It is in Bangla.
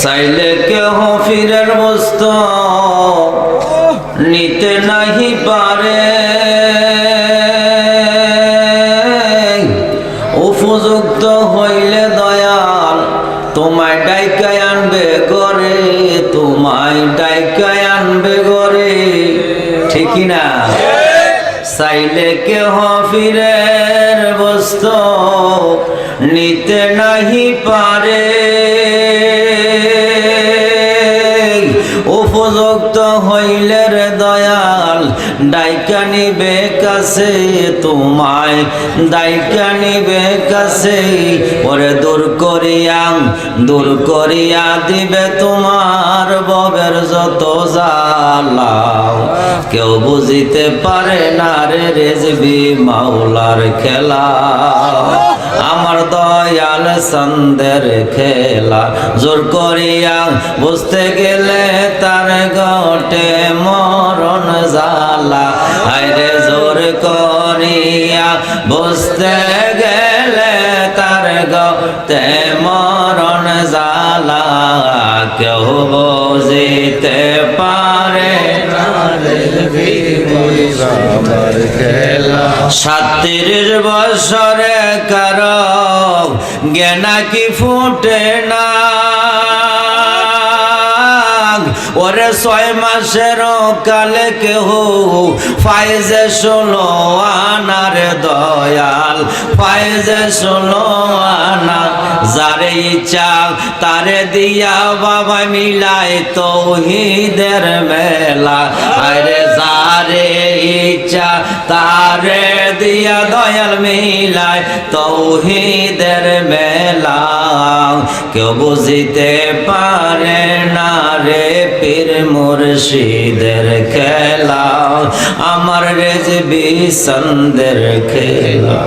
চাইলে কেহ ফিরের বস্তু নিতে নাহি পারে, উপযুক্ত হইলে দয়াল তোমায় ডাইকায় আনবে গরে, তোমায় ডাইকায় আনবে গরে, ঠিক না? চাইলে কেহ ফিরের বস্তু নিতে নাহি পারে, উপযুক্ত হইলে রে দয়াল ডাইকা নিবে কাছে, তোমায় ডাইকা নিবে কাছে, ওরে দূর করিয়া দিবে তোমার ভবের যত জ্বালা। কেউ বুঝিতে পারে না রে রেজবি মাওলার খেলা, আমার দয়াল চন্দের খেলা। জোর করিয়া বুঝতে গেলে তার গটে মরণ জ্বালা, আইরে জোর করিয়া বুঝতে গেলে তার গটে মরণ জ্বালা। কেউ বুঝিতে পারে না রে 37 বছরে কারো জ্ঞানা কি ফুটে না, ওরে 6 মাসের কালে কেহ ফাইজে 16 আনার দয়াল, ফাইজে 16 আনা। যারে ইচ্ছা তারে দিয়া বাবা মিলাই তৌহিদের মেলা, আরে যারে ইচ্ছা তারে দিয়া দয়াল মিলাই তৌহিদের মেলা। কেউ বুঝিতে পারে না রে পীর মুর্শিদের খেলা, আমার রেজবি চন্দের খেলা।